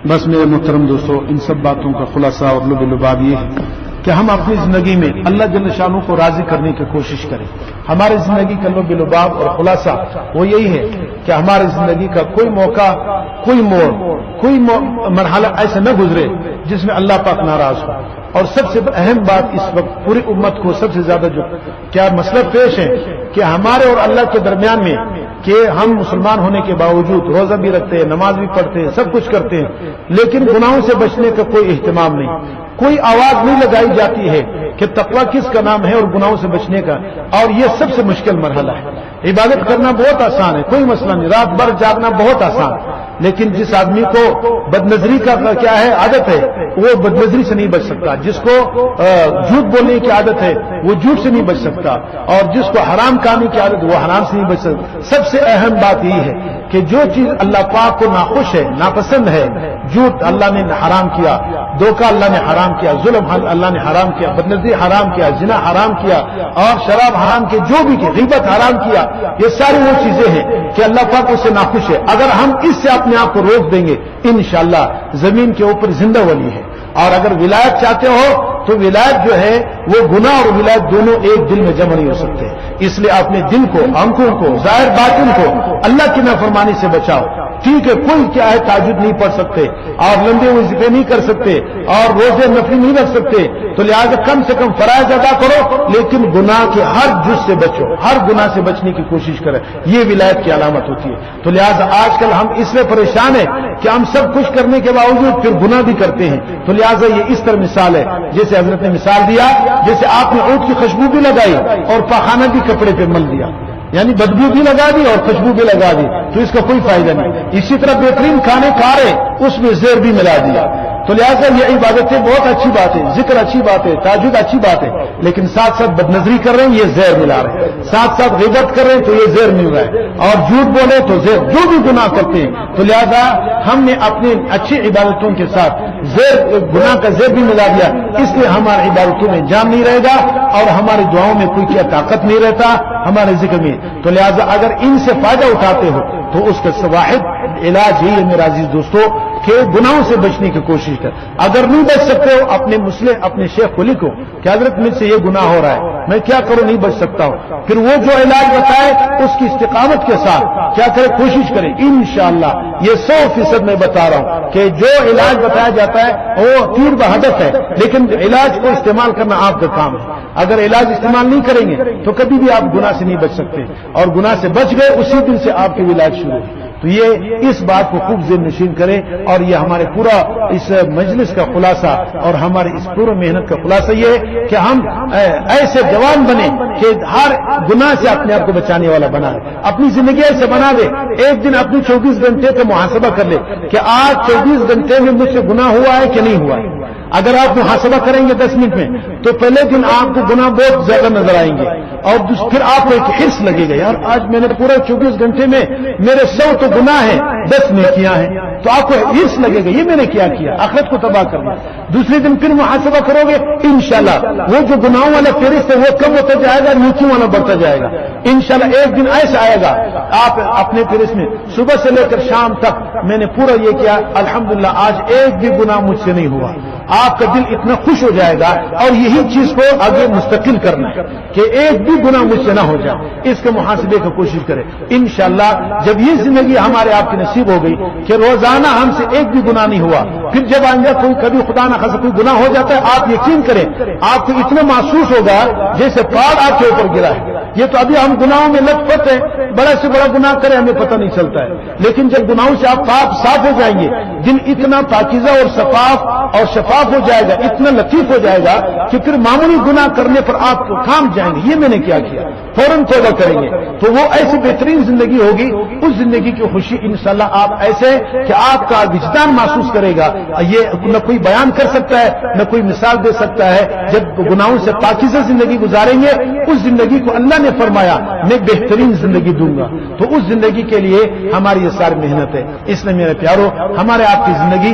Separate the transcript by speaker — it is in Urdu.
Speaker 1: بس میرے محترم دوستو، ان سب باتوں کا خلاصہ اور لب لباب یہ ہے کہ ہم اپنی زندگی میں اللہ جل شانہ کو راضی کرنے کی کوشش کریں. ہماری زندگی کا لب لباب اور خلاصہ وہ یہی ہے کہ ہماری زندگی کا کوئی موقع، کوئی موڑ، کوئی مرحلہ ایسا نہ گزرے جس میں اللہ پاک ناراض ہو. اور سب سے اہم بات اس وقت پوری امت کو سب سے زیادہ جو کیا مسئلہ پیش ہے کہ ہمارے اور اللہ کے درمیان میں کہ ہم مسلمان ہونے کے باوجود روزہ بھی رکھتے ہیں، نماز بھی پڑھتے ہیں، سب کچھ کرتے ہیں، لیکن گناہوں سے بچنے کا کوئی اہتمام نہیں، کوئی آواز نہیں لگائی جاتی ہے کہ تقویٰ کس کا نام ہے اور گناہوں سے بچنے کا. اور یہ سب سے مشکل مرحلہ ہے. عبادت کرنا بہت آسان ہے، کوئی مسئلہ نہیں، رات بھر جاگنا بہت آسان ہے، لیکن جس آدمی کو بدنظری کا کیا ہے عادت ہے وہ بدنظری سے نہیں بچ سکتا. جس کو جھوٹ بولنے کی عادت ہے وہ جھوٹ سے نہیں بچ سکتا، اور جس کو حرام کھانے کی عادت وہ حرام سے نہیں بچ سکتا. سب سے اہم بات یہ ہے کہ جو چیز اللہ پاک کو ناخوش ہے، ناپسند ہے، جھوٹ اللہ نے حرام کیا، دھوکہ اللہ نے حرام کیا، ظلم اللہ نے حرام کیا، بدنظری حرام کیا، زنا حرام کیا، اور شراب حرام کی، جو بھی کی، غیبت حرام کیا، یہ ساری وہ چیزیں ہیں کہ اللہ پاک اس سے ناخوش ہے. اگر ہم اس سے اپنے آپ کو روک دیں گے انشاءاللہ زمین کے اوپر زندہ ولی ہے. اور اگر ولایت چاہتے ہو تو ولایت جو ہے وہ گناہ اور ولایت دونوں ایک دل میں جمع نہیں ہو سکتے. اس لیے اپنے دل کو، آنکھوں کو، ظاہر باطن کو اللہ کی نافرمانی سے بچاؤ. ٹھیک ہے، کوئی کیا ہے تہجد نہیں پڑھ سکتے اور لمبے وظیفے نہیں کر سکتے اور روزے نفلی نہیں رکھ سکتے، تو لہٰذا کم سے کم فرائض ادا کرو، لیکن گناہ کے ہر جز سے بچو، ہر گناہ سے بچنے کی کوشش کریں. یہ ولایت کی علامت ہوتی ہے. تو لہٰذا آج کل ہم اس میں پریشان ہیں کہ ہم سب کچھ کرنے کے باوجود پھر گناہ بھی کرتے ہیں. تو لہٰذا یہ اس طرح مثال ہے جیسے حضرت نے مثال دیا، جیسے آپ نے اونٹ کی خوشبو بھی لگائی اور پاخانہ بھی کپڑے پہ مل دیا، یعنی بدبو بھی لگا دی اور خوشبو بھی لگا دی، تو اس کا کوئی فائدہ نہیں. اسی طرح بہترین کھانے کھا رہے اس میں زہر بھی ملا دیا. تو لہٰذا یہ عبادتیں بہت اچھی بات ہے، ذکر اچھی بات ہے، تہجد اچھی بات ہے، لیکن ساتھ ساتھ بدنظری کر رہے ہیں یہ زہر ملا رہے ہیں، ساتھ ساتھ غیبت کر رہے ہیں تو یہ زہر مل رہا ہے، اور جھوٹ بولے تو زہر، جو بھی گناہ کرتے ہیں. تو لہذا ہم نے اپنی اچھی عبادتوں کے ساتھ زہر، گناہ کا زہر بھی ملا دیا، اس لیے ہماری عبادتوں میں جان نہیں رہے گا اور ہماری دعاؤں میں کوئی کیا طاقت نہیں رہتا ہمارے ذکر میں. تو لہذا اگر ان سے فائدہ اٹھاتے ہو تو اس کا واحد علاج یہی ہے میرا عزیز دوستو کہ گناہوں سے بچنے کی کوشش کر. اگر نہیں بچ سکتے ہو اپنے شیخ کو لکھو کہ حضرت مجھ سے یہ گناہ ہو رہا ہے، میں کیا کروں، نہیں بچ سکتا ہوں. پھر وہ جو علاج بتائے اس کی استقامت کے ساتھ کیا کرے، کوشش کرے. انشاءاللہ یہ 100% میں بتا رہا ہوں کہ جو علاج بتایا جاتا ہے وہ تیر بہدف ہے، لیکن علاج کو استعمال کرنا آپ کا کام ہے. اگر علاج استعمال نہیں کریں گے تو کبھی بھی آپ گناہ سے نہیں بچ سکتے، اور گناہ سے بچ گئے اسی دن سے آپ کی علاج شروع ہے. تو یہ اس بات کو خوب ذہن نشین کریں، اور یہ ہمارے پورا اس مجلس کا خلاصہ اور ہماری اس پورے محنت کا خلاصہ یہ ہے کہ ہم ایسے جوان بنے کہ ہر گناہ سے اپنے آپ کو بچانے والا بنا لے، اپنی زندگی ایسے بنا دے. ایک دن اپنی 24 گھنٹے کا محاسبہ کر لے کہ آج 24 گھنٹے میں مجھ سے گناہ ہوا ہے کہ نہیں ہوا ہے. اگر آپ محاسبہ کریں گے 10 منٹ میں تو پہلے دن آپ کو گناہ بہت زیادہ نظر آئیں گے، اور پھر آپ کو ایک حرص لگے گا، یار آج میں نے پورے 24 گھنٹے میں میرے 100 تو گناہ ہیں، 10 نیکیاں ہیں. تو آپ کو حرص لگے گا یہ میں نے کیا آخرت کو تباہ کر دیا. دوسرے دن پھر محاسبہ کرو گے انشاءاللہ وہ جو گناہوں والا فہرست ہے وہ کم ہوتا جائے گا، نیکیوں والا بڑھتا جائے گا. انشاءاللہ ایک دن ایسا آئے گا آپ اپنے فہرست میں صبح سے لے کر شام تک میں نے پورا یہ کیا، الحمدللہ آج ایک بھی گناہ مجھ سے نہیں ہوا. آپ کا دل اتنا خوش ہو جائے گا، اور یہی چیز کو آگے مستقل کرنا ہے کہ ایک بھی گناہ مجھ سے نہ ہو جائے. اس کے محاسبے کی کوشش کریں. انشاءاللہ جب یہ زندگی ہمارے آپ کی نصیب ہو گئی کہ روزانہ ہم سے ایک بھی گناہ نہیں ہوا، پھر جب آئندہ کبھی خدا نہ خاصا کوئی گناہ ہو جاتا ہے آپ یقین کریں آپ کو اتنا محسوس ہوگا جیسے پہاڑ آپ کے اوپر گرا ہے. یہ تو ابھی ہم گناہوں میں لت پت ہیں، بڑا سے بڑا گناہ کریں ہمیں پتہ نہیں چلتا ہے، لیکن جب گناہوں سے آپ صاف ہو جائیں گے، دل اتنا پاکیزہ اور شفاف ہو جائے گا، اتنا لطیف ہو جائے گا کہ پھر معمولی گناہ کرنے پر آپ تھام جائیں گے یہ میں نے کیا فوراً توبہ کریں گے. تو وہ ایسی بہترین زندگی ہوگی، اس زندگی کی خوشی انشاءاللہ آپ ایسے کہ آپ کا وجدان محسوس کرے گا. یہ نہ کوئی بیان کر سکتا ہے نہ کوئی مثال دے سکتا ہے. جب گناہوں سے پاکیزہ زندگی گزاریں گے اس زندگی کو اللہ نے فرمایا میں بہترین زندگی دوں گا. تو اس زندگی کے لیے ہماری یہ ساری محنت ہے. اس لیے میرے پیارو ہمارے آپ کی زندگی